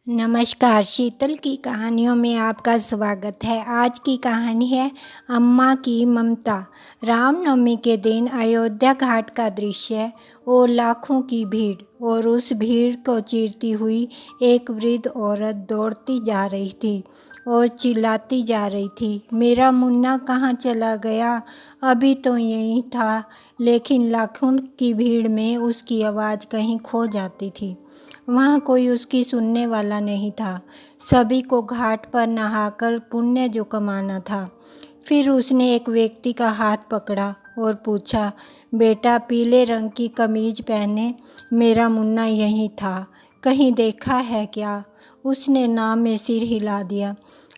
नमस्कार, शीतल की कहानियों में आपका स्वागत है। आज की कहानी है अम्मा की ममता। रामनवमी के दिन अयोध्या घाट का दृश्य और लाखों की भीड़, और उस भीड़ को चीरती हुई एक वृद्ध औरत दौड़ती जा रही थी और चिल्लाती जा रही थी, मेरा मुन्ना कहाँ चला गया? अभी तो यहीं था। लेकिन लाखों की भीड़ में उसकी आवाज़ कहीं खो जाती थी। वहाँ कोई उसकी सुनने वाला नहीं था। सभी को घाट पर नहाकर पुण्य जो कमाना था। फिर उसने एक व्यक्ति का हाथ पकड़ा और पूछा, बेटा, पीले रंग की कमीज पहने मेरा मुन्ना यहीं था, कहीं देखा है क्या? उसने नाम में सिर हिला दिया,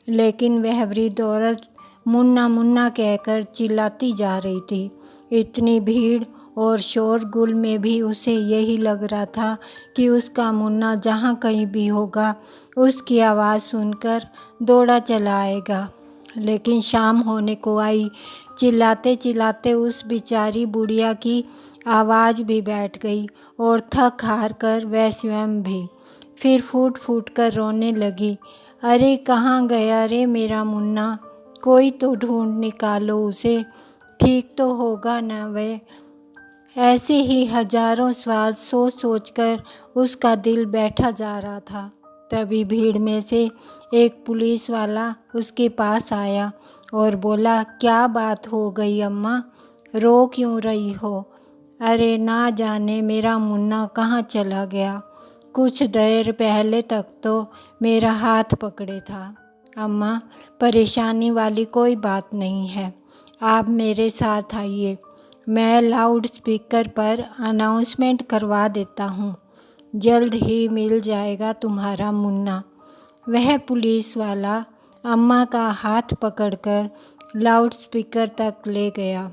लेकिन वह वृद्ध औरत मुन्ना मुन्ना कहकर चिल्लाती जा रही थी। इतनी भीड़ और शोरगुल में भी उसे यही लग रहा था कि उसका मुन्ना जहाँ कहीं भी होगा, उसकी आवाज़ सुनकर दौड़ा चला आएगा। लेकिन शाम होने को आई। चिल्लाते चिल्लाते उस बेचारी बुढ़िया की आवाज़ भी बैठ गई और थक हार कर वह स्वयं भी। फिर फूट फूट कर रोने लगी, अरे कहाँ गया रे मेरा मुन्ना? कोई तो ढूंढ निकालो उसे, ठीक तो होगा ना वह? ऐसे ही हजारों सवाल सोच सोचकर उसका दिल बैठा जा रहा था। तभी भीड़ में से एक पुलिस वाला उसके पास आया और बोला, क्या बात हो गई अम्मा, रो क्यों रही हो? अरे ना जाने मेरा मुन्ना कहाँ चला गया। कुछ देर पहले तक तो मेरा हाथ पकड़े था। अम्मा, परेशानी वाली कोई बात नहीं है, आप मेरे साथ आइए, मैं लाउड स्पीकर पर अनाउंसमेंट करवा देता हूँ, जल्द ही मिल जाएगा तुम्हारा मुन्ना। वह पुलिस वाला अम्मा का हाथ पकड़कर लाउड स्पीकर तक ले गया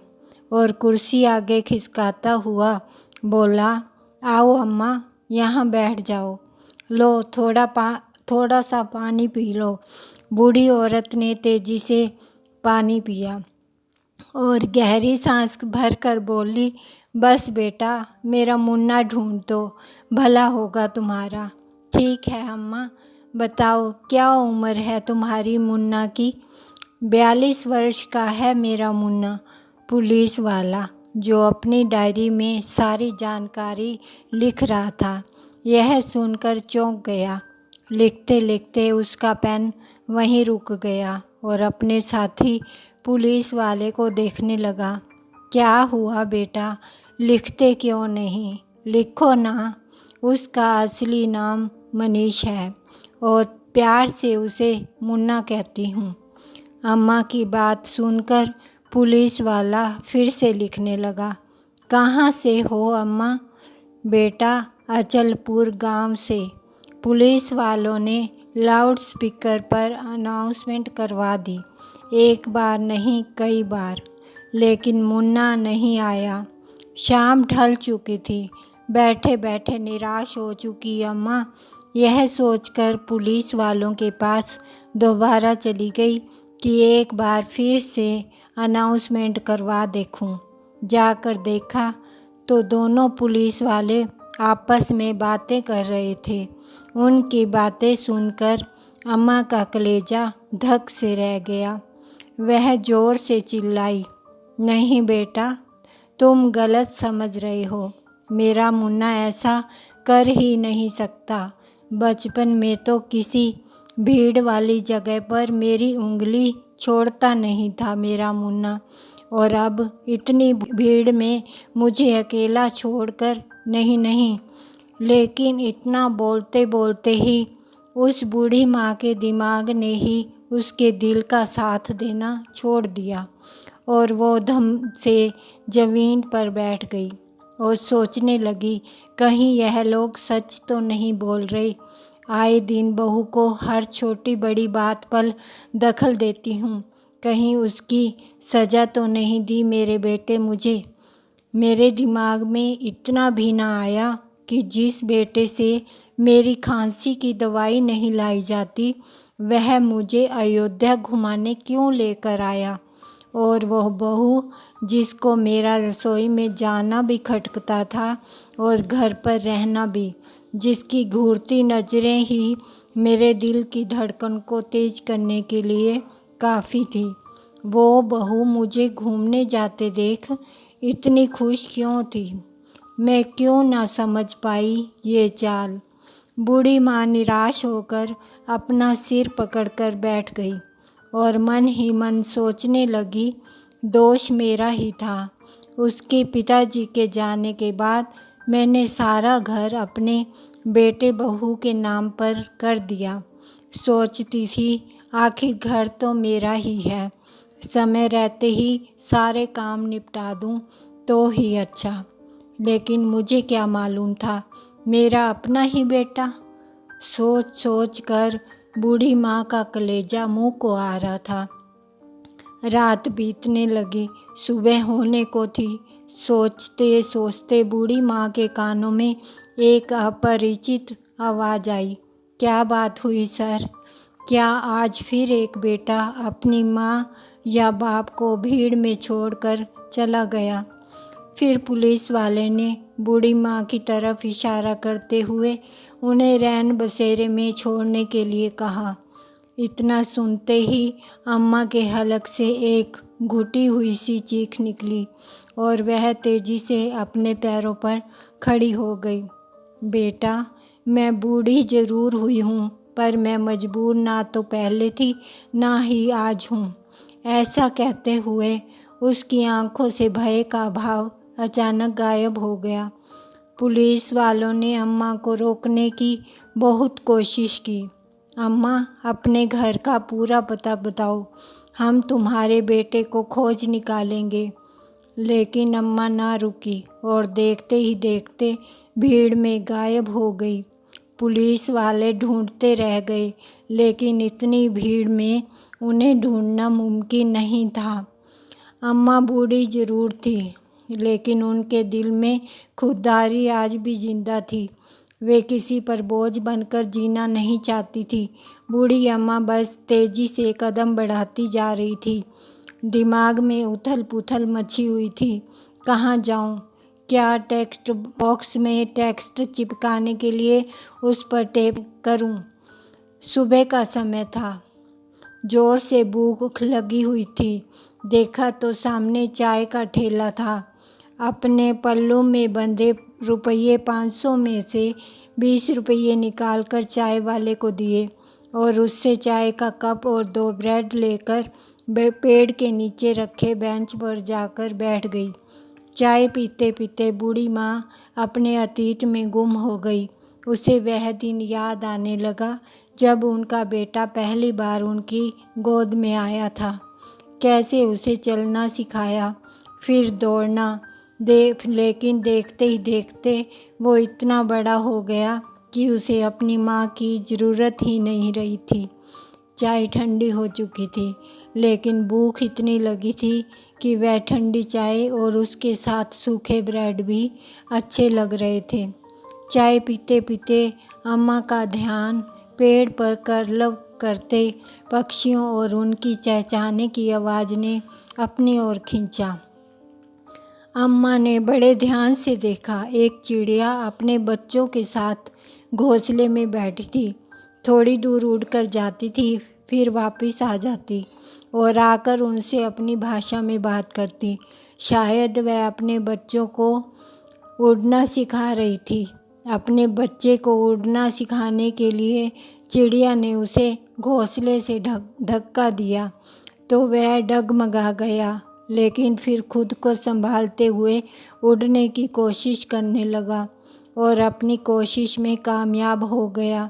और कुर्सी आगे खिसकाता हुआ बोला, आओ अम्मा, यहाँ बैठ जाओ, लो थोड़ा सा पानी पी लो। बूढ़ी औरत ने तेज़ी से पानी पिया और गहरी सांस भरकर बोली, बस बेटा, मेरा मुन्ना ढूंढ दो, भला होगा तुम्हारा। ठीक है अम्मा, बताओ क्या उम्र है तुम्हारी मुन्ना की? 42 वर्ष का है मेरा मुन्ना। पुलिस वाला, जो अपनी डायरी में सारी जानकारी लिख रहा था, यह सुनकर चौंक गया। लिखते लिखते उसका पेन वहीं रुक गया और अपने साथी पुलिस वाले को देखने लगा। क्या हुआ बेटा, लिखते क्यों नहीं? लिखो ना। उसका असली नाम मनीष है और प्यार से उसे मुन्ना कहती हूँ। अम्मा की बात सुनकर पुलिस वाला फिर से लिखने लगा, कहाँ से हो अम्मा? बेटा, अचलपुर गांव से। पुलिस वालों ने लाउड स्पीकर पर अनाउंसमेंट करवा दी, एक बार नहीं कई बार, लेकिन मुन्ना नहीं आया। शाम ढल चुकी थी। बैठे बैठे निराश हो चुकी अम्मा यह सोचकर पुलिस वालों के पास दोबारा चली गई कि एक बार फिर से अनाउंसमेंट करवा देखूं। जाकर देखा तो दोनों पुलिस वाले आपस में बातें कर रहे थे। उनकी बातें सुनकर अम्मा का कलेजा धक से रह गया। वह जोर से चिल्लाई, नहीं बेटा, तुम गलत समझ रहे हो, मेरा मुन्ना ऐसा कर ही नहीं सकता। बचपन में तो किसी भीड़ वाली जगह पर मेरी उंगली छोड़ता नहीं था मेरा मुन्ना, और अब इतनी भीड़ में मुझे अकेला छोड़कर नहीं। लेकिन इतना बोलते बोलते ही उस बूढ़ी माँ के दिमाग ने ही उसके दिल का साथ देना छोड़ दिया और वो धम से ज़मीन पर बैठ गई और सोचने लगी, कहीं यह लोग सच तो नहीं बोल रहे। आए दिन बहू को हर छोटी बड़ी बात पर दखल देती हूँ, कहीं उसकी सज़ा तो नहीं दी मेरे बेटे मुझे। मेरे दिमाग में इतना भी ना आया कि जिस बेटे से मेरी खांसी की दवाई नहीं लाई जाती, वह मुझे अयोध्या घुमाने क्यों लेकर आया। और वह बहू जिसको मेरा रसोई में जाना भी खटकता था और घर पर रहना भी, जिसकी घूरती नज़रें ही मेरे दिल की धड़कन को तेज करने के लिए काफ़ी थी। वो बहू मुझे घूमने जाते देख इतनी खुश क्यों थी? मैं क्यों ना समझ पाई ये चाल। बूढ़ी माँ निराश होकर अपना सिर पकड़कर बैठ गई और मन ही मन सोचने लगी, दोष मेरा ही था। उसके पिताजी के जाने के बाद मैंने सारा घर अपने बेटे बहू के नाम पर कर दिया। सोचती थी आखिर घर तो मेरा ही है, समय रहते ही सारे काम निपटा दूं तो ही अच्छा। लेकिन मुझे क्या मालूम था मेरा अपना ही बेटा। सोच सोच कर बूढ़ी माँ का कलेजा मुंह को आ रहा था। रात बीतने लगी, सुबह होने को थी। सोचते सोचते बूढ़ी माँ के कानों में एक अपरिचित आवाज़ आई। क्या बात हुई सर? क्या आज फिर एक बेटा अपनी माँ या बाप को भीड़ में छोड़कर चला गया? फिर पुलिस वाले ने बूढ़ी माँ की तरफ इशारा करते हुए उन्हें रैन बसेरे में छोड़ने के लिए कहा। इतना सुनते ही अम्मा के हलक से एक घुटी हुई सी चीख निकली और वह तेजी से अपने पैरों पर खड़ी हो गई। बेटा, मैं बूढ़ी ज़रूर हुई हूँ, पर मैं मजबूर ना तो पहले थी ना ही आज हूँ। ऐसा कहते हुए उसकी आंखों से भय का भाव अचानक गायब हो गया। पुलिस वालों ने अम्मा को रोकने की बहुत कोशिश की। अम्मा, अपने घर का पूरा पता बताओ, हम तुम्हारे बेटे को खोज निकालेंगे। लेकिन अम्मा ना रुकी और देखते ही देखते भीड़ में गायब हो गई। पुलिस वाले ढूंढते रह गए, लेकिन इतनी भीड़ में उन्हें ढूंढना मुमकिन नहीं था। अम्मा बूढ़ी ज़रूर थी, लेकिन उनके दिल में खुददारी आज भी जिंदा थी। वे किसी पर बोझ बनकर जीना नहीं चाहती थी। बूढ़ी अम्मा बस तेज़ी से कदम बढ़ाती जा रही थी। दिमाग में उथल पुथल मची हुई थी। कहाँ जाऊँ? क्या टेक्स्ट बॉक्स में टेक्स्ट चिपकाने के लिए उस पर टेप करूँ? सुबह का समय था। ज़ोर से भूख लगी हुई थी। देखा तो सामने चाय का ठेला था। अपने पल्लू में बंधे रुपये 500 में से 20 रुपये निकाल कर चाय वाले को दिए और उससे चाय का कप और 2 ब्रेड लेकर पेड़ के नीचे रखे बेंच पर जाकर बैठ गई। चाय पीते पीते बूढ़ी माँ अपने अतीत में गुम हो गई। उसे वह दिन याद आने लगा जब उनका बेटा पहली बार उनकी गोद में आया था। कैसे उसे चलना सिखाया, फिर दौड़ना। लेकिन देखते ही देखते वो इतना बड़ा हो गया कि उसे अपनी माँ की ज़रूरत ही नहीं रही थी। चाय ठंडी हो चुकी थी, लेकिन भूख इतनी लगी थी कि वह ठंडी चाय और उसके साथ सूखे ब्रेड भी अच्छे लग रहे थे। चाय पीते पीते अम्मा का ध्यान पेड़ पर कर्तव्य करते पक्षियों और उनकी चहचहाने की आवाज़ ने अपनी ओर खींचा। अम्मा ने बड़े ध्यान से देखा। एक चिड़िया अपने बच्चों के साथ घोंसले में बैठी थी। थोड़ी दूर उड़कर जाती थी, फिर वापस आ जाती और आकर उनसे अपनी भाषा में बात करती। शायद वह अपने बच्चों को उड़ना सिखा रही थी। अपने बच्चे को उड़ना सिखाने के लिए चिड़िया ने उसे घोंसले से धक्का दिया तो वह डगमगा गया, लेकिन फिर खुद को संभालते हुए उड़ने की कोशिश करने लगा और अपनी कोशिश में कामयाब हो गया।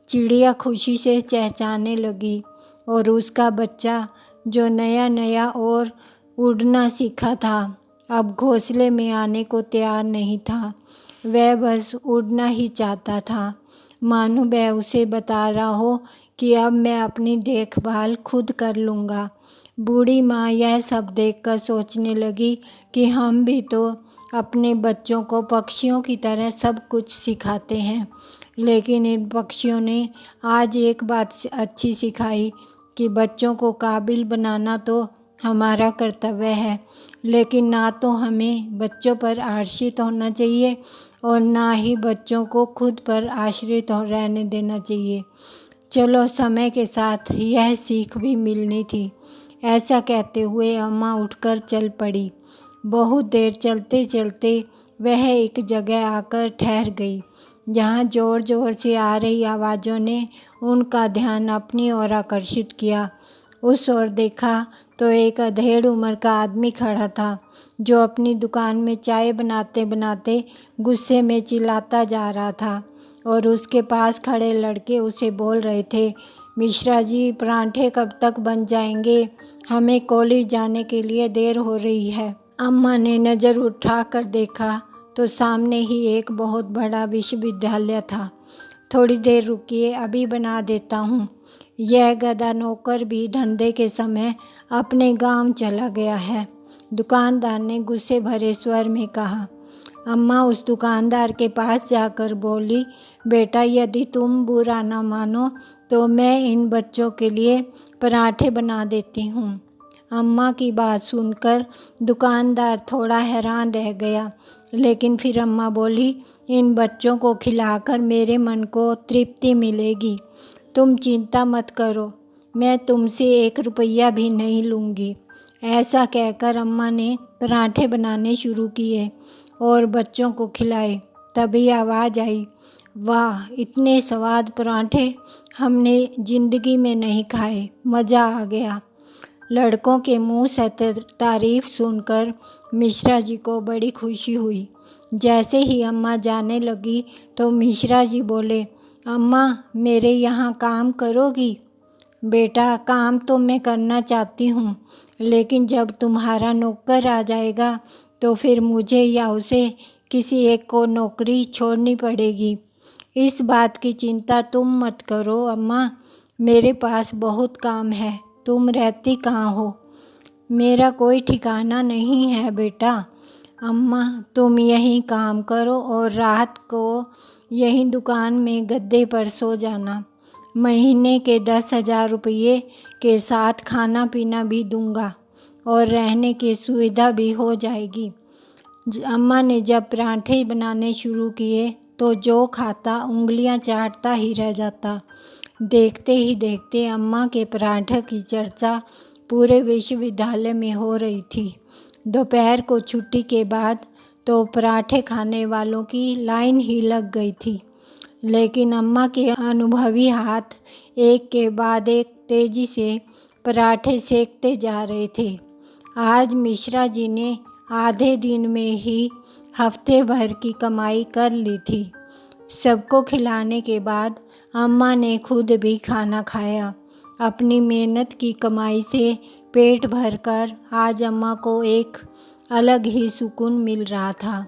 चिड़िया खुशी से चहचहाने लगी और उसका बच्चा जो नया नया और उड़ना सीखा था, अब घोंसले में आने को तैयार नहीं था। वह बस उड़ना ही चाहता था, मानो वह उसे बता रहा हो कि अब मैं अपनी देखभाल खुद कर लूँगा। बूढ़ी माँ यह सब देखकर सोचने लगी कि हम भी तो अपने बच्चों को पक्षियों की तरह सब कुछ सिखाते हैं, लेकिन इन पक्षियों ने आज एक बात अच्छी सिखाई कि बच्चों को काबिल बनाना तो हमारा कर्तव्य है, लेकिन ना तो हमें बच्चों पर आश्रित होना चाहिए और ना ही बच्चों को खुद पर आश्रित रहने देना चाहिए। चलो, समय के साथ यह सीख भी मिलनी थी। ऐसा कहते हुए अम्मा उठकर चल पड़ी। बहुत देर चलते चलते वह एक जगह आकर ठहर गई, जहाँ ज़ोर ज़ोर से आ रही आवाज़ों ने उनका ध्यान अपनी ओर आकर्षित किया। उस ओर देखा तो एक अधेड़ उम्र का आदमी खड़ा था, जो अपनी दुकान में चाय बनाते बनाते गुस्से में चिल्लाता जा रहा था। और उसके पास खड़े लड़के उसे बोल रहे थे, मिश्रा जी, परांठे कब तक बन जाएंगे? हमें कॉलेज जाने के लिए देर हो रही है। अम्मा ने नज़र उठाकर देखा तो सामने ही एक बहुत बड़ा विश्वविद्यालय था। थोड़ी देर रुकिए, अभी बना देता हूँ। यह गधा नौकर भी धंधे के समय अपने गांव चला गया है, दुकानदार ने गुस्से भरे स्वर में कहा। अम्मा उस दुकानदार के पास जाकर बोली, बेटा, यदि तुम बुरा न मानो तो मैं इन बच्चों के लिए पराठे बना देती हूँ। अम्मा की बात सुनकर दुकानदार थोड़ा हैरान रह गया, लेकिन फिर अम्मा बोली, इन बच्चों को खिलाकर मेरे मन को तृप्ति मिलेगी। तुम चिंता मत करो, मैं तुमसे 1 रुपया भी नहीं लूँगी। ऐसा कहकर अम्मा ने पराठे बनाने शुरू किए और बच्चों को खिलाए। तभी आवाज़ आई, वाह, इतने स्वाद पराठे हमने ज़िंदगी में नहीं खाए, मज़ा आ गया। लड़कों के मुंह से तारीफ सुनकर मिश्रा जी को बड़ी खुशी हुई। जैसे ही अम्मा जाने लगी तो मिश्रा जी बोले, अम्मा, मेरे यहाँ काम करोगी? बेटा, काम तो मैं करना चाहती हूँ, लेकिन जब तुम्हारा नौकर आ जाएगा तो फिर मुझे या उसे किसी एक को नौकरी छोड़नी पड़ेगी। इस बात की चिंता तुम मत करो अम्मा, मेरे पास बहुत काम है। तुम रहती कहाँ हो? मेरा कोई ठिकाना नहीं है बेटा। अम्मा, तुम यहीं काम करो और रात को यहीं दुकान में गद्दे पर सो जाना। महीने के 10,000 रुपये के साथ खाना पीना भी दूंगा और रहने की सुविधा भी हो जाएगी। अम्मा ने जब पराठे बनाने शुरू किए तो जो खाता उंगलियां चाटता ही रह जाता। देखते ही देखते अम्मा के पराठे की चर्चा पूरे विश्वविद्यालय में हो रही थी। दोपहर को छुट्टी के बाद तो पराठे खाने वालों की लाइन ही लग गई थी, लेकिन अम्मा के अनुभवी हाथ एक के बाद एक तेज़ी से पराठे सेकते जा रहे थे। आज मिश्रा जी ने आधे दिन में ही हफ्ते भर की कमाई कर ली थी। सबको खिलाने के बाद अम्मा ने खुद भी खाना खाया। अपनी मेहनत की कमाई से पेट भरकर आज अम्मा को एक अलग ही सुकून मिल रहा था।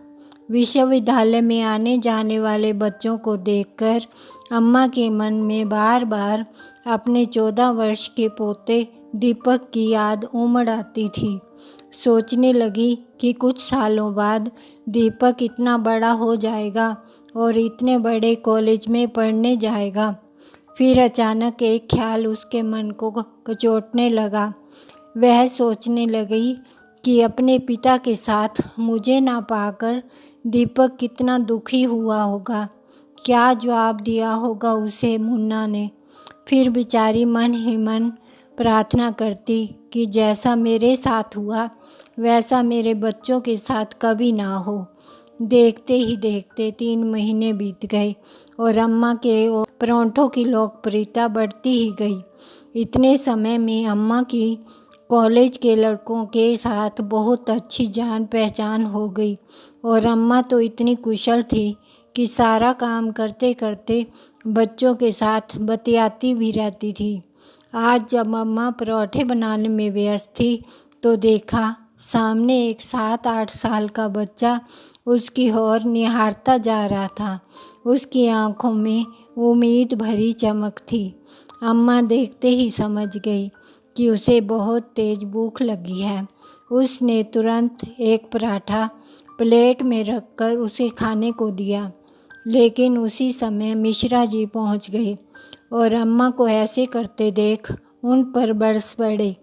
विश्वविद्यालय में आने जाने वाले बच्चों को देखकर अम्मा के मन में बार बार अपने 14 वर्ष के पोते दीपक की याद उमड़ आती थी। सोचने लगी कि कुछ सालों बाद दीपक इतना बड़ा हो जाएगा और इतने बड़े कॉलेज में पढ़ने जाएगा। फिर अचानक एक ख्याल उसके मन को कचोटने लगा। वह सोचने लगी कि अपने पिता के साथ मुझे ना पाकर दीपक कितना दुखी हुआ होगा। क्या जवाब दिया होगा उसे मुन्ना ने। फिर बेचारी मन ही मन प्रार्थना करती कि जैसा मेरे साथ हुआ वैसा मेरे बच्चों के साथ कभी ना हो। देखते ही देखते 3 महीने बीत गए और अम्मा के परांठों की लोकप्रियता बढ़ती ही गई। इतने समय में अम्मा की कॉलेज के लड़कों के साथ बहुत अच्छी जान पहचान हो गई और अम्मा तो इतनी कुशल थी कि सारा काम करते करते बच्चों के साथ बतियाती भी रहती थी। आज जब अम्मा पराठे बनाने में व्यस्त थी तो देखा सामने एक 7-8 साल का बच्चा उसकी ओर निहारता जा रहा था। उसकी आंखों में उम्मीद भरी चमक थी। अम्मा देखते ही समझ गई कि उसे बहुत तेज भूख लगी है। उसने तुरंत एक पराठा प्लेट में रखकर उसे खाने को दिया, लेकिन उसी समय मिश्रा जी पहुंच गए और अम्मा को ऐसे करते देख उन पर बरस पड़े।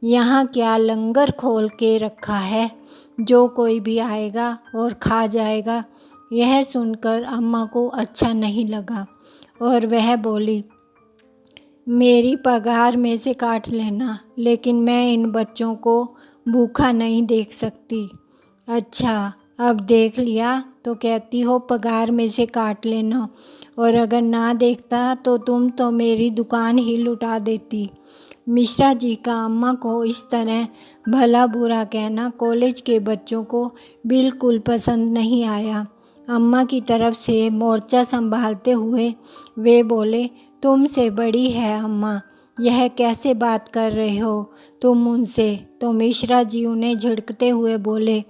यहाँ क्या लंगर खोल के रखा है, जो कोई भी आएगा और खा जाएगा। यह सुनकर अम्मा को अच्छा नहीं लगा और वह बोली, मेरी पगार में से काट लेना, लेकिन मैं इन बच्चों को भूखा नहीं देख सकती। अच्छा, अब देख लिया तो कहती हो पगार में से काट लेना, और अगर ना देखता तो तुम तो मेरी दुकान ही लुटा देती। मिश्रा जी का अम्मा को इस तरह भला बुरा कहना कॉलेज के बच्चों को बिल्कुल पसंद नहीं आया। अम्मा की तरफ से मोर्चा संभालते हुए वे बोले, तुमसे बड़ी है अम्मा, यह कैसे बात कर रहे हो तुम उनसे। तो मिश्रा जी उन्हें झिड़कते हुए बोले,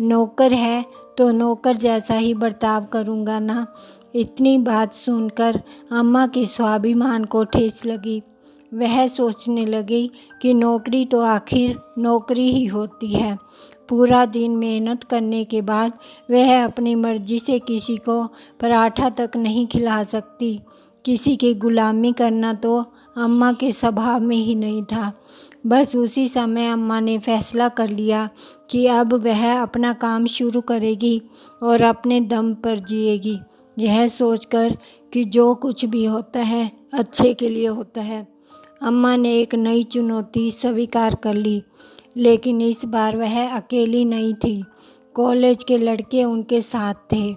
नौकर है तो नौकर जैसा ही बर्ताव करूँगा ना। इतनी बात सुनकर अम्मा के स्वाभिमान को ठेस लगी। वह सोचने लगी कि नौकरी तो आखिर नौकरी ही होती है। पूरा दिन मेहनत करने के बाद वह अपनी मर्जी से किसी को पराठा तक नहीं खिला सकती। किसी की गुलामी करना तो अम्मा के स्वभाव में ही नहीं था। बस उसी समय अम्मा ने फैसला कर लिया कि अब वह अपना काम शुरू करेगी और अपने दम पर जिएगी, यह सोचकर कि जो कुछ भी होता है अच्छे के लिए होता है। अम्मा ने एक नई चुनौती स्वीकार कर ली, लेकिन इस बार वह अकेली नहीं थी। कॉलेज के लड़के उनके साथ थे।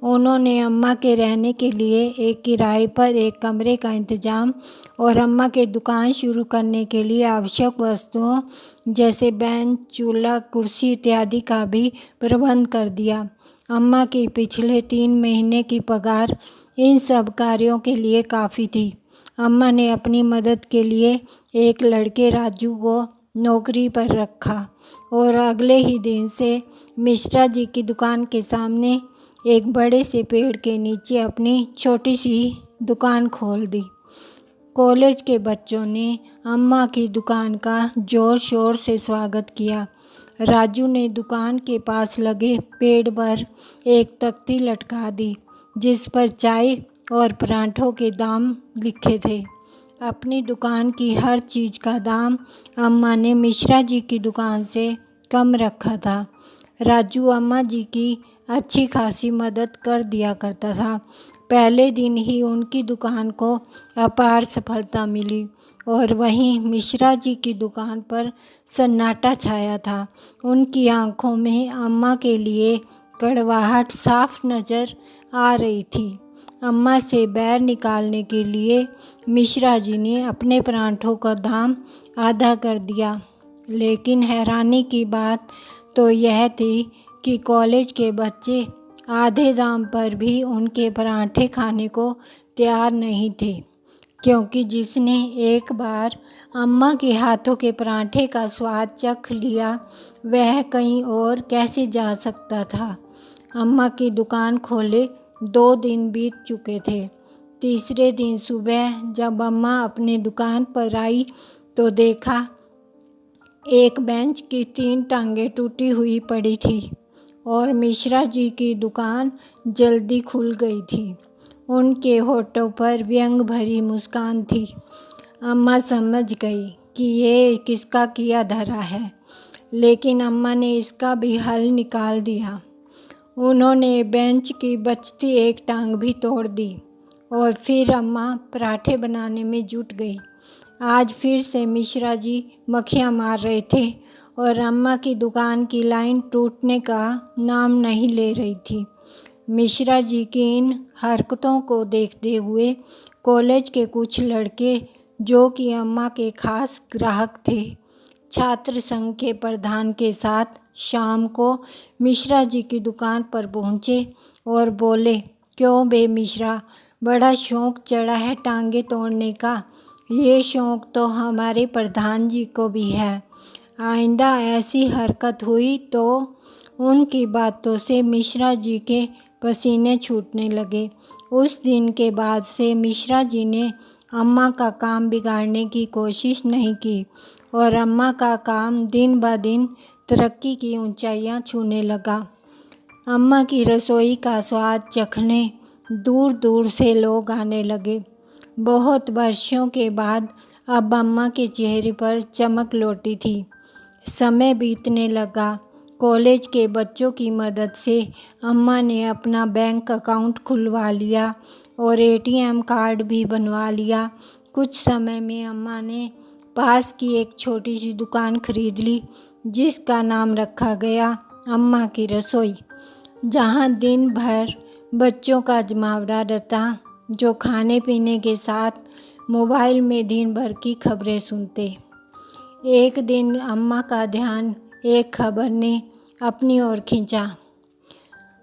उन्होंने अम्मा के रहने के लिए एक किराए पर एक कमरे का इंतजाम और अम्मा के दुकान शुरू करने के लिए आवश्यक वस्तुओं जैसे बेंच, चूल्हा, कुर्सी इत्यादि का भी प्रबंध कर दिया। अम्मा की पिछले 3 महीने की पगार इन सब कार्यों के लिए काफ़ी थी। अम्मा ने अपनी मदद के लिए एक लड़के राजू को नौकरी पर रखा और अगले ही दिन से मिश्रा जी की दुकान के सामने एक बड़े से पेड़ के नीचे अपनी छोटी सी दुकान खोल दी। कॉलेज के बच्चों ने अम्मा की दुकान का ज़ोर शोर से स्वागत किया। राजू ने दुकान के पास लगे पेड़ पर एक तख्ती लटका दी जिस पर चाय और पराठों के दाम लिखे थे। अपनी दुकान की हर चीज़ का दाम अम्मा ने मिश्रा जी की दुकान से कम रखा था। राजू अम्मा जी की अच्छी खासी मदद कर दिया करता था। पहले दिन ही उनकी दुकान को अपार सफलता मिली और वहीं मिश्रा जी की दुकान पर सन्नाटा छाया था। उनकी आंखों में अम्मा के लिए कड़वाहट साफ नज़र आ रही थी। अम्मा से बैर निकालने के लिए मिश्रा जी ने अपने पराठों का दाम आधा कर दिया। लेकिन हैरानी की बात तो यह थी कि कॉलेज के बच्चे आधे दाम पर भी उनके पराठे खाने को तैयार नहीं थे, क्योंकि जिसने एक बार अम्मा के हाथों के पराठे का स्वाद चख लिया वह कहीं और कैसे जा सकता था। अम्मा की दुकान खोले 2 दिन बीत चुके थे। तीसरे दिन सुबह जब अम्मा अपनी दुकान पर आई तो देखा एक बेंच की 3 टांगें टूटी हुई पड़ी थी और मिश्रा जी की दुकान जल्दी खुल गई थी। उनके होठों पर व्यंग भरी मुस्कान थी। अम्मा समझ गई कि ये किसका किया धरा है, लेकिन अम्मा ने इसका भी हल निकाल दिया। उन्होंने बेंच की बचती एक टांग भी तोड़ दी और फिर अम्मा पराठे बनाने में जुट गई। आज फिर से मिश्रा जी मक्खियाँ मार रहे थे और अम्मा की दुकान की लाइन टूटने का नाम नहीं ले रही थी। मिश्रा जी की इन हरकतों को देखते हुए कॉलेज के कुछ लड़के, जो कि अम्मा के खास ग्राहक थे, छात्र संघ के प्रधान के साथ शाम को मिश्रा जी की दुकान पर पहुँचे और बोले, क्यों बे मिश्रा, बड़ा शौक़ चढ़ा है टांगे तोड़ने का। ये शौक़ तो हमारे प्रधान जी को भी है। आइंदा ऐसी हरकत हुई तो। उनकी बातों से मिश्रा जी के पसीने छूटने लगे। उस दिन के बाद से मिश्रा जी ने अम्मा का काम बिगाड़ने की कोशिश नहीं की और अम्मा का काम दिन ब दिन तरक्की की ऊंचाइयां छूने लगा। अम्मा की रसोई का स्वाद चखने दूर दूर से लोग आने लगे। बहुत वर्षों के बाद अब अम्मा के चेहरे पर चमक लौटी थी। समय बीतने लगा। कॉलेज के बच्चों की मदद से अम्मा ने अपना बैंक अकाउंट खुलवा लिया और एटीएम कार्ड भी बनवा लिया। कुछ समय में अम्मा ने पास की एक छोटी सी दुकान खरीद ली, जिसका नाम रखा गया अम्मा की रसोई, जहां दिन भर बच्चों का जमावड़ा रहता, जो खाने पीने के साथ मोबाइल में दिन भर की खबरें सुनते। एक दिन अम्मा का ध्यान एक खबर ने अपनी ओर खींचा।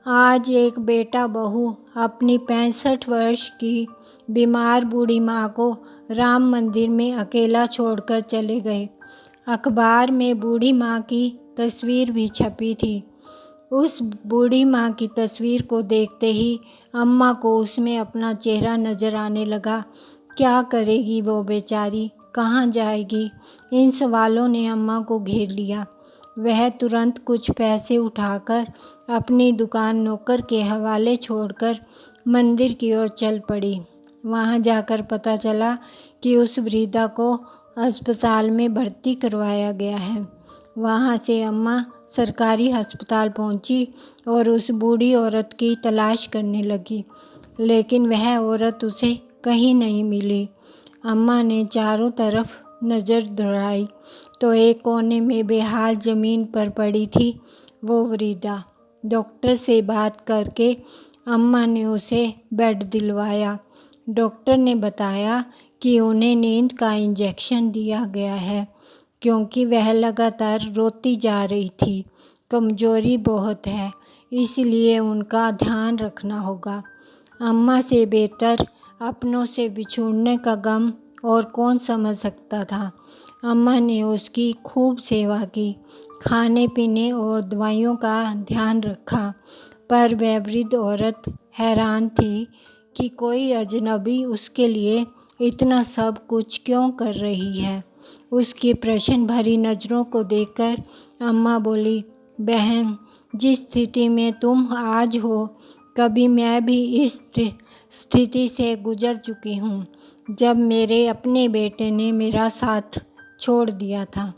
आज एक बेटा बहू अपनी 65 वर्ष की बीमार बूढ़ी माँ को राम मंदिर में अकेला छोड़कर चले गए। अखबार में बूढ़ी माँ की तस्वीर भी छपी थी। उस बूढ़ी माँ की तस्वीर को देखते ही अम्मा को उसमें अपना चेहरा नज़र आने लगा। क्या करेगी वो बेचारी, कहाँ जाएगी? इन सवालों ने अम्मा को घेर लिया। वह तुरंत कुछ पैसे उठाकर अपनी दुकान नौकर के हवाले छोड़कर मंदिर की ओर चल पड़ी। वहाँ जाकर पता चला कि उस वृद्धा को अस्पताल में भर्ती करवाया गया है। वहाँ से अम्मा सरकारी अस्पताल पहुँची और उस बूढ़ी औरत की तलाश करने लगी, लेकिन वह औरत उसे कहीं नहीं मिली। अम्मा ने चारों तरफ नज़र दौड़ाई तो एक कोने में बेहाल ज़मीन पर पड़ी थी वो वृद्धा। डॉक्टर से बात करके अम्मा ने उसे बेड दिलवाया। डॉक्टर ने बताया कि उन्हें नींद का इंजेक्शन दिया गया है, क्योंकि वह लगातार रोती जा रही थी। कमज़ोरी बहुत है, इसलिए उनका ध्यान रखना होगा। अम्मा से बेहतर अपनों से बिछुड़ने का गम और कौन समझ सकता था। अम्मा ने उसकी खूब सेवा की, खाने पीने और दवाइयों का ध्यान रखा, पर वह वृद्ध औरत हैरान थी कि कोई अजनबी उसके लिए इतना सब कुछ क्यों कर रही है। उसकी प्रश्न भरी नज़रों को देखकर अम्मा बोली, बहन, जिस स्थिति में तुम आज हो, कभी मैं भी इस स्थिति से गुजर चुकी हूँ। जब मेरे अपने बेटे ने मेरा साथ छोड़ दिया था,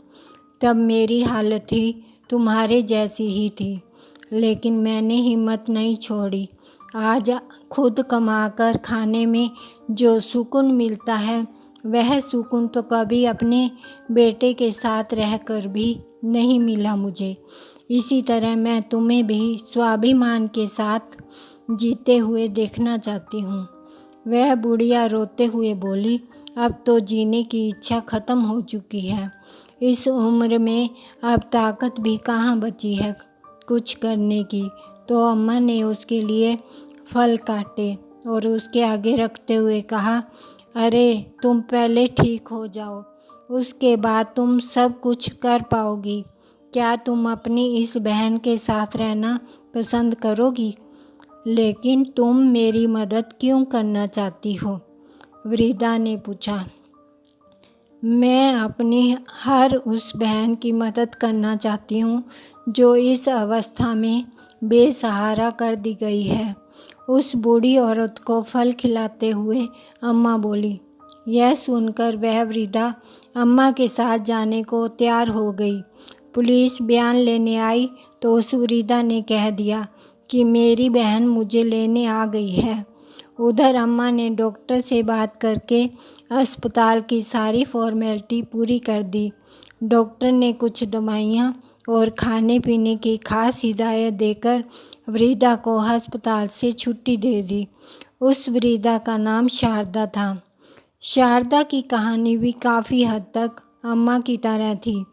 तब मेरी हालत ही तुम्हारे जैसी ही थी, लेकिन मैंने हिम्मत नहीं छोड़ी। आज खुद कमाकर खाने में जो सुकून मिलता है, वह सुकून तो कभी अपने बेटे के साथ रहकर भी नहीं मिला मुझे। इसी तरह मैं तुम्हें भी स्वाभिमान के साथ जीते हुए देखना चाहती हूँ। वह बुढ़िया रोते हुए बोली, अब तो जीने की इच्छा ख़त्म हो चुकी है। इस उम्र में अब ताकत भी कहाँ बची है कुछ करने की। तो अम्मा ने उसके लिए फल काटे और उसके आगे रखते हुए कहा, अरे तुम पहले ठीक हो जाओ, उसके बाद तुम सब कुछ कर पाओगी। क्या तुम अपनी इस बहन के साथ रहना पसंद करोगी? लेकिन तुम मेरी मदद क्यों करना चाहती हो? वृद्धा ने पूछा। मैं अपनी हर उस बहन की मदद करना चाहती हूँ जो इस अवस्था में बेसहारा कर दी गई है। उस बूढ़ी औरत को फल खिलाते हुए अम्मा बोली। यह सुनकर वह वृद्धा अम्मा के साथ जाने को तैयार हो गई। पुलिस बयान लेने आई तो उस वृद्धा ने कह दिया कि मेरी बहन मुझे लेने आ गई है। उधर अम्मा ने डॉक्टर से बात करके अस्पताल की सारी फॉर्मेलिटी पूरी कर दी। डॉक्टर ने कुछ दवाइयाँ और खाने पीने की खास हिदायत देकर वृद्धा को अस्पताल से छुट्टी दे दी। उस वृद्धा का नाम शारदा था। शारदा की कहानी भी काफ़ी हद तक अम्मा की तरह थी।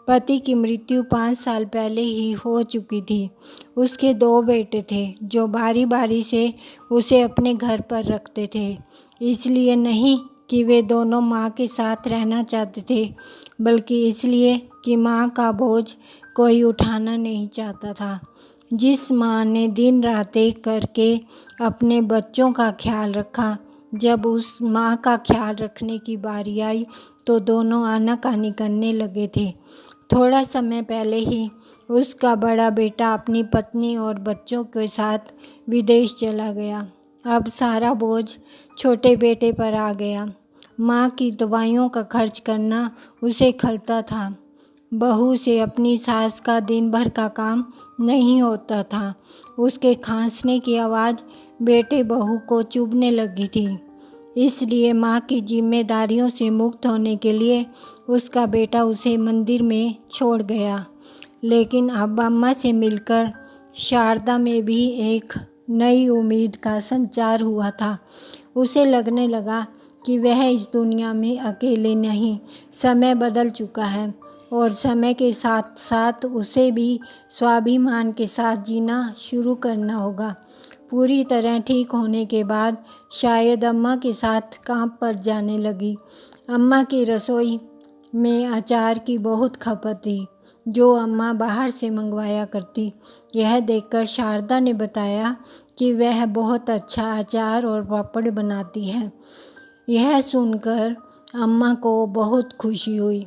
पति की मृत्यु 5 साल पहले ही हो चुकी थी। उसके 2 बेटे थे जो बारी बारी से उसे अपने घर पर रखते थे, इसलिए नहीं कि वे दोनों माँ के साथ रहना चाहते थे, बल्कि इसलिए कि माँ का बोझ कोई उठाना नहीं चाहता था। जिस माँ ने दिन रात एक करके अपने बच्चों का ख्याल रखा, जब उस माँ का ख्याल रखने की बारी आई तो दोनों आनाकानी करने लगे थे। थोड़ा समय पहले ही उसका बड़ा बेटा अपनी पत्नी और बच्चों के साथ विदेश चला गया। अब सारा बोझ छोटे बेटे पर आ गया। माँ की दवाइयों का खर्च करना उसे खलता था। बहू से अपनी सास का दिन भर का काम नहीं होता था। उसके खांसने की आवाज़ बेटे बहू को चुभने लगी थी। इसलिए माँ की जिम्मेदारियों से मुक्त होने के लिए उसका बेटा उसे मंदिर में छोड़ गया। लेकिन अब अम्मा से मिलकर शारदा में भी एक नई उम्मीद का संचार हुआ था। उसे लगने लगा कि वह इस दुनिया में अकेले नहीं, समय बदल चुका है और समय के साथ साथ उसे भी स्वाभिमान के साथ जीना शुरू करना होगा। पूरी तरह ठीक होने के बाद शायद अम्मा के साथ काम पर जाने लगी। अम्मा की रसोई में अचार की बहुत खपत थी, जो अम्मा बाहर से मंगवाया करती। यह देखकर शारदा ने बताया कि वह बहुत अच्छा अचार और पापड़ बनाती है। यह सुनकर अम्मा को बहुत खुशी हुई।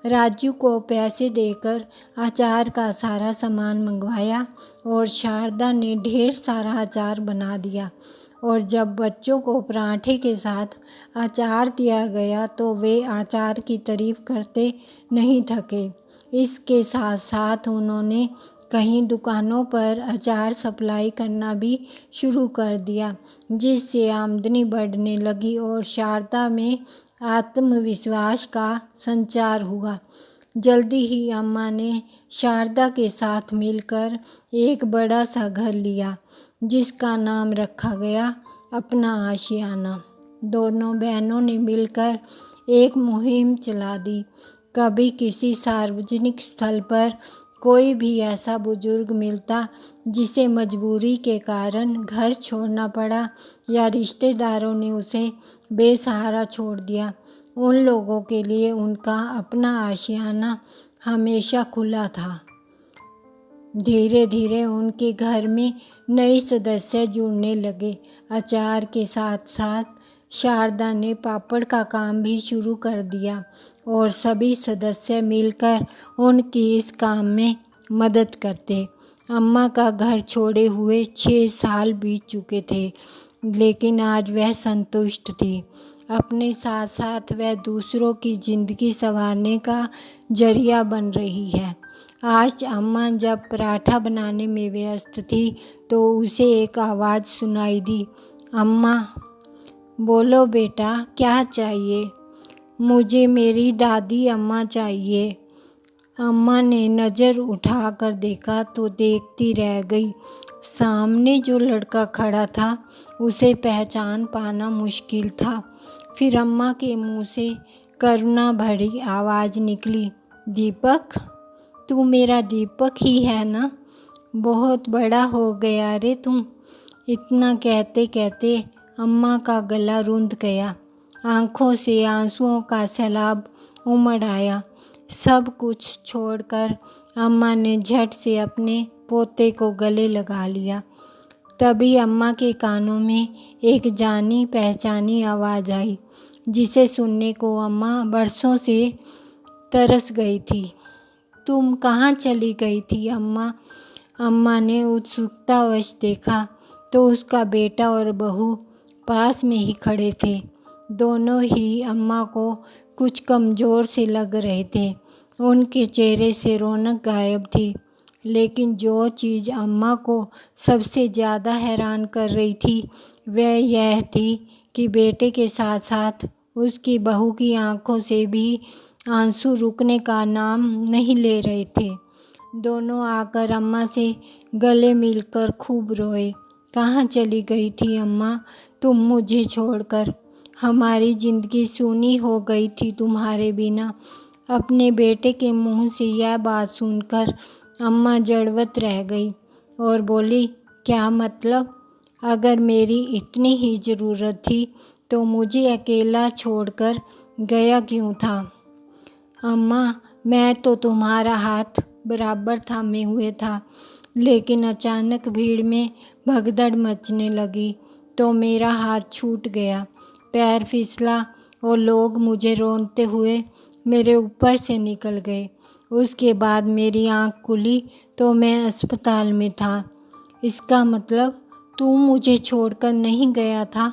राजू को पैसे देकर अचार का सारा सामान मंगवाया और शारदा ने ढेर सारा अचार बना दिया। और जब बच्चों को पराठे के साथ अचार दिया गया तो वे अचार की तारीफ करते नहीं थके। इसके साथ साथ उन्होंने कहीं दुकानों पर अचार सप्लाई करना भी शुरू कर दिया, जिससे आमदनी बढ़ने लगी और शारदा में आत्मविश्वास का संचार हुआ। जल्दी ही अम्मा ने शारदा के साथ मिलकर एक बड़ा सा घर लिया, जिसका नाम रखा गया अपना आशियाना। दोनों बहनों ने मिलकर एक मुहिम चला दी। कभी किसी सार्वजनिक स्थल पर कोई भी ऐसा बुजुर्ग मिलता जिसे मजबूरी के कारण घर छोड़ना पड़ा या रिश्तेदारों ने उसे बेसहारा छोड़ दिया, उन लोगों के लिए उनका अपना आशियाना हमेशा खुला था। धीरे धीरे उनके घर में नए सदस्य जुड़ने लगे। अचार के साथ साथ शारदा ने पापड़ का काम भी शुरू कर दिया और सभी सदस्य मिलकर उनकी इस काम में मदद करते। अम्मा का घर छोड़े हुए 6 साल बीत चुके थे, लेकिन आज वह संतुष्ट थी। अपने साथ साथ वह दूसरों की ज़िंदगी संवारने का जरिया बन रही है। आज अम्मा जब पराठा बनाने में व्यस्त थी तो उसे एक आवाज़ सुनाई दी, अम्मा। बोलो बेटा, क्या चाहिए? मुझे मेरी दादी अम्मा चाहिए। अम्मा ने नज़र उठाकर देखा तो देखती रह गई। सामने जो लड़का खड़ा था उसे पहचान पाना मुश्किल था। फिर अम्मा के मुंह से करुणा भरी आवाज़ निकली, दीपक, तू मेरा दीपक ही है ना? बहुत बड़ा हो गया रे तुम। इतना कहते कहते अम्मा का गला रुंध गया। आंखों से आंसुओं का सैलाब उमड़ आया। सब कुछ छोड़कर अम्मा ने झट से अपने पोते को गले लगा लिया। तभी अम्मा के कानों में एक जानी पहचानी आवाज़ आई, जिसे सुनने को अम्मा बरसों से तरस गई थी। तुम कहाँ चली गई थी अम्मा? अम्मा ने उत्सुकतावश देखा तो उसका बेटा और बहू पास में ही खड़े थे। दोनों ही अम्मा को कुछ कमज़ोर से लग रहे थे। उनके चेहरे से रौनक गायब थी। लेकिन जो चीज़ अम्मा को सबसे ज़्यादा हैरान कर रही थी वह यह थी कि बेटे के साथ साथ उसकी बहू की आंखों से भी आंसू रुकने का नाम नहीं ले रहे थे। दोनों आकर अम्मा से गले मिलकर खूब रोए। कहाँ चली गई थी अम्मा तुम मुझे छोड़कर? हमारी ज़िंदगी सूनी हो गई थी तुम्हारे बिना। अपने बेटे के मुंह से यह बात सुनकर अम्मा जड़वत रह गई और बोली, क्या मतलब? अगर मेरी इतनी ही ज़रूरत थी तो मुझे अकेला छोड़कर गया क्यों था? अम्मा, मैं तो तुम्हारा हाथ बराबर थामे हुए था, लेकिन अचानक भीड़ में भगदड़ मचने लगी तो मेरा हाथ छूट गया, पैर फिसला और लोग मुझे रोनते हुए मेरे ऊपर से निकल गए। उसके बाद मेरी आँख खुली तो मैं अस्पताल में था। इसका मतलब तू मुझे छोड़कर नहीं गया था?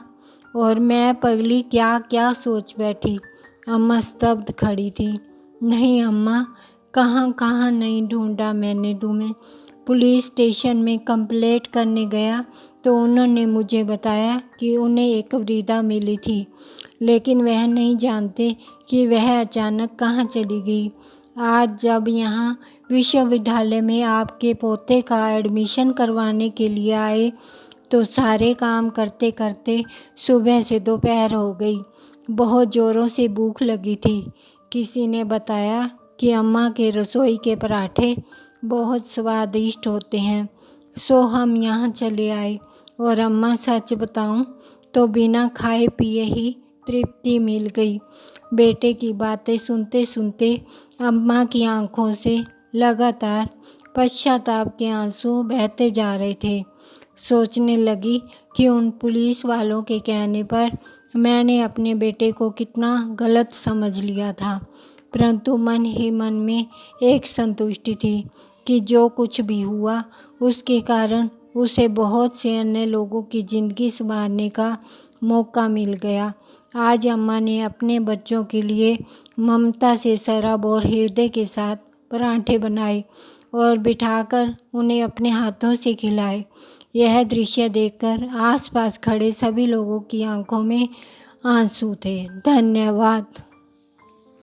और मैं पगली क्या क्या सोच बैठी। अम्मा स्तब्ध खड़ी थी। नहीं अम्मा, कहाँ कहाँ नहीं ढूंढा मैंने तुम्हें। पुलिस स्टेशन में कंप्लेंट करने गया तो उन्होंने मुझे बताया कि उन्हें एक वृद्धा मिली थी, लेकिन वह नहीं जानते कि वह अचानक कहाँ चली गई। आज जब यहाँ विश्वविद्यालय में आपके पोते का एडमिशन करवाने के लिए आए तो सारे काम करते करते सुबह से दोपहर हो गई। बहुत ज़ोरों से भूख लगी थी। किसी ने बताया कि अम्मा के रसोई के पराठे बहुत स्वादिष्ट होते हैं, सो हम यहाँ चले आए। और अम्मा, सच बताऊँ तो बिना खाए पिए ही तृप्ति मिल गई। बेटे की बातें सुनते सुनते अम्मा की आंखों से लगातार पश्चाताप के आंसू बहते जा रहे थे। सोचने लगी कि उन पुलिस वालों के कहने पर मैंने अपने बेटे को कितना गलत समझ लिया था, परंतु मन ही मन में एक संतुष्टि थी कि जो कुछ भी हुआ उसके कारण उसे बहुत से अन्य लोगों की ज़िंदगी संवारने का मौका मिल गया। आज अम्मा ने अपने बच्चों के लिए ममता से सराब और हृदय के साथ पराठे बनाए और बिठाकर उन्हें अपने हाथों से खिलाए। यह दृश्य देखकर आसपास खड़े सभी लोगों की आंखों में आंसू थे। धन्यवाद।